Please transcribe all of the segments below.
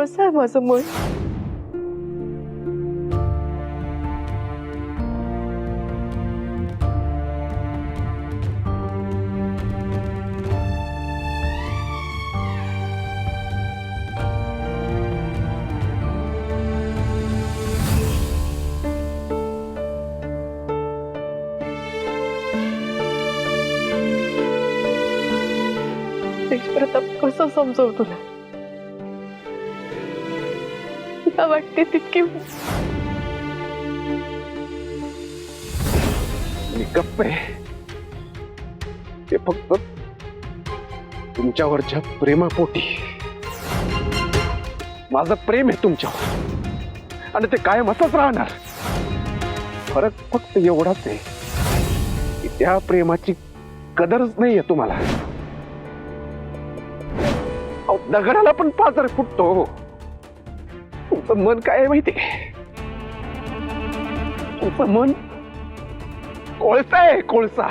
कोळसा आहे माझं मन. प्रताप कसं समजव तुला. तुला वाटते तितकी मी गप्प आहे. ते फक्त तुमच्यावरच्या प्रेमापोटी. माझं प्रेम आहे तुमच्यावर आणि ते कायम असंच राहणार. फरक फक्त एवढाच आहे की त्या प्रेमाची कदरच नाहीये तुम्हाला. दगडाला पण पाझर फुटतो. तुमचं मन काय आहे माहितीये? तुमचं मन कोळसा आहे, कोळसा.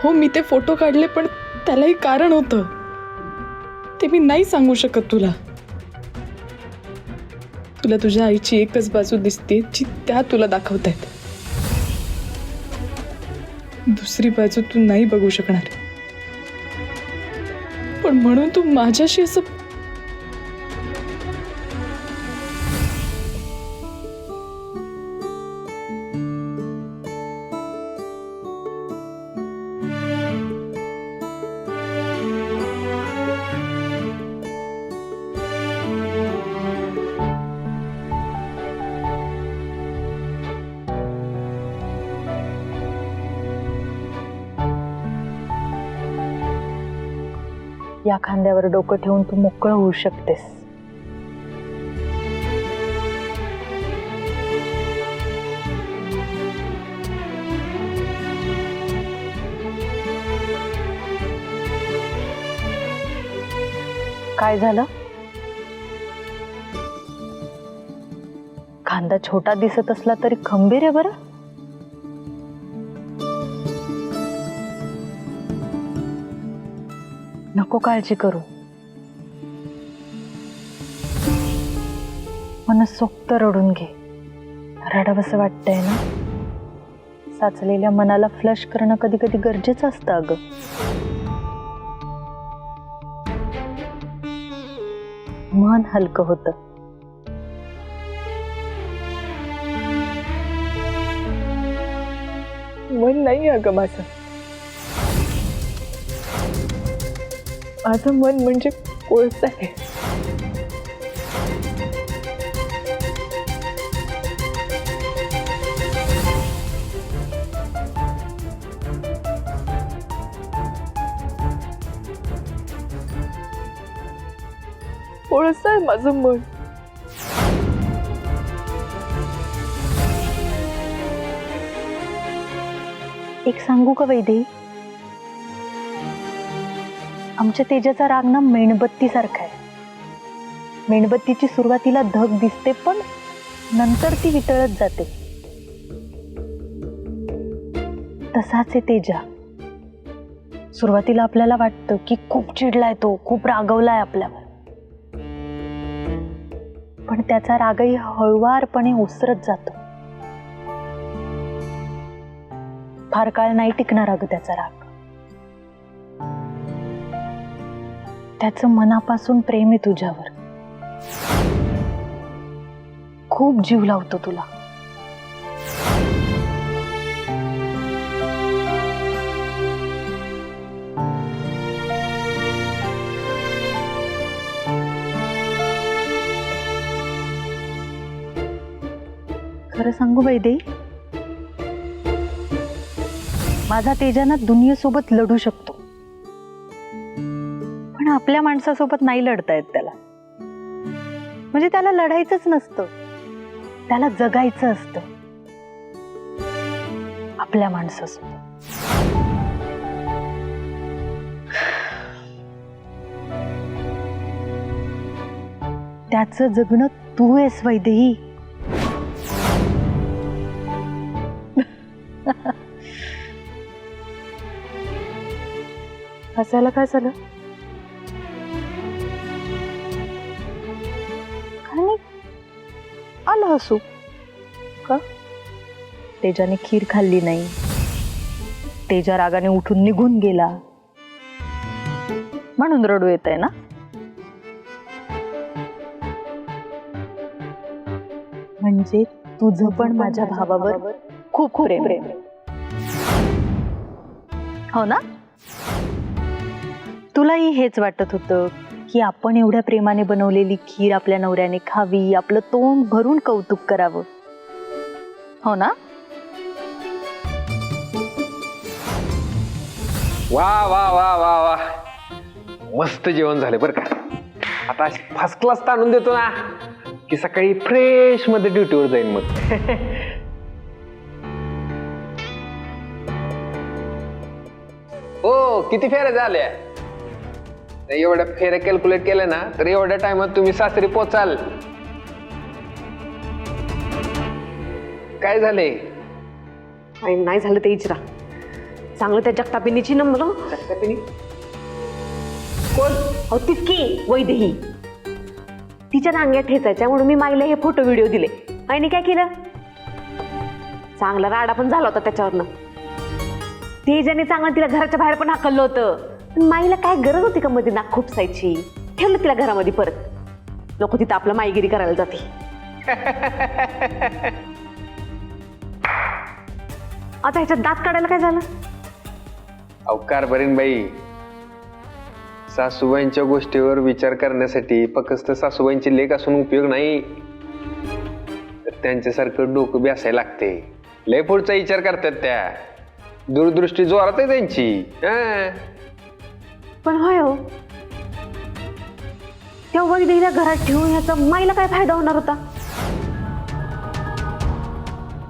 हो, मी ते फोटो काढले पण त्यालाही कारण होतं. ते मी नाही सांगू शकत तुला. तुला तुझ्या आईची एकच बाजू दिसते जी त्या तुला दाखवतायत. दुसरी बाजू तू नाही बघू शकणार. पण म्हणून तू माझ्याशी असं या खांद्यावर डोकं ठेवून तू मोकळं होऊ शकतेस. काय झालं? खांदा छोटा दिसत असला तरी खंबीर आहे बरं. नको काळजी करू. मनसोक्त रडून घे. रडावंसं वाटतंय ना? साचलेल्या मनाला फ्लश करणं कधी कधी गरजेचं असतं अगं. मन हलकं होतं. मन नाही अगं माझं. माझं मन म्हणजे कोळसा आहे. कोळसा आहे माझं मन. एक सांगू का वैदेही? आमच्या तेजाचा राग ना मेणबत्ती सारखा आहे. मेणबत्तीची सुरुवातीला धग दिसते पण नंतर ती वितळत जाते. तसाच आहे तेजा. सुरुवातीला आपल्याला वाटतं की खूप चिडलाय तो, खूप रागवलाय आपल्यावर, पण त्याचा रागही हळुवारपणे ओसरत जातो. फार काळ नाही टिकणार अगं त्याचा राग. त्याचं मनापासून प्रेम आहे तुझ्यावर. खूप जीव लावतो तुला. खरं सांगू वैदेही, माझा तेजाना दुनियेसोबत लढू शकतो, पण आपल्या माणसासोबत नाही लढता येत त्याला. म्हणजे त्याला लढायचंच नसतं, त्याला जगायचं असतं आपल्या माणसासोबत. त्याचं जगणं तू आहेस वैदेही. हसायला काय झालं? काय नाही, आलं हसू. का? तेजाने खीर खाल्ली नाही, तेजा रागाने उठून निघून गेला म्हणून रडू येत आहे ना? म्हणजे तुझं पण माझ्या भावावर खूप प्रेम आहे, हो ना? तुलाही हेच वाटत होतं की आपण एवढ्या प्रेमाने बनवलेली खीर आपल्या नवऱ्याने खावी, आपलं तोंड भरून कौतुक करावं, हो ना? वा वा वा वा वा, मस्त जेवण झाले बरं का. आता फर्स्ट क्लास ताणून देतो ना की सकाळी फ्रेश मध्ये ड्युटीवर जाईन मग. हो, किती फेऱ्या झाल्या? एवढ्या फेऱ्या कॅल्क्युलेट केल्या ना तर एवढ्या टाइमात तुम्ही सासरी पोचाल. काय झाले? नाही झालं ते इचरा. चांगलं त्या जगतापिनीची चिनमलं. जगतापिनी कोण? अहो तीच की वैदेही. तिच्या नांग्यात ठेचायच्या म्हणून मी माईला हे फोटो व्हिडिओ दिले. आईने काय केलं? चांगला राडा पण झाला होता त्याच्यावरनं. तेजाने चांगलं तिला घराच्या बाहेर पण हाकललं होतं. पण माईला काय गरज होती का मध्ये नाक खुपसायची? ठेवलं तिला घरामध्ये परत. नको तिथं आपलं माईगिरी करायला जाते. आता ह्याच्यात दात काढायला काय झालं? अवकार बरीन बाई, सासूबाईंच्या गोष्टीवर विचार करण्यासाठी फक्त सासूबाईंची लेक असून उपयोग नाही, तर त्यांच्यासारखं डोकं बी असायला लागते. लय पुढचा विचार करतात त्या. दूरदृष्टी जोरात आहे त्यांची. पण होय हो, त्या वैदेहीला घरात ठेवून ह्याचा माईला काय फायदा होणार होता?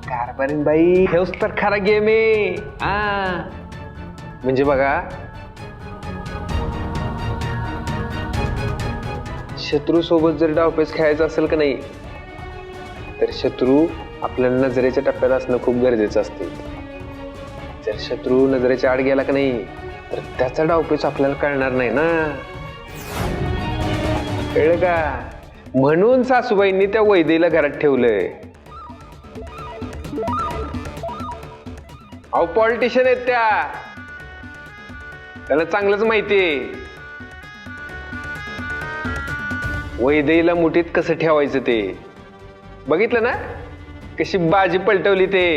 कारभारीन बाई, हेच तर खरा गेम आहे. म्हणजे बघा, शत्रू सोबत जर डावपेच खेळायचा असेल का नाही, तर शत्रू आपल्या नजरेच्या टप्प्यात असणं खूप गरजेचं असते. जर शत्रू नजरेच्या आड गेला का नाही तर त्याचा डावपेच आपल्याला कळणार नाही ना. कळलं का? म्हणून सासूबाईंनी त्या वैदेहीला घरात ठेवलंय. अहो पॉलिटिशियन आहेत त्या, त्याला चांगलंच माहितीये वैदेहीला मुठीत कसं ठेवायचं ते. बघितलं ना कशी बाजी पलटवली ते.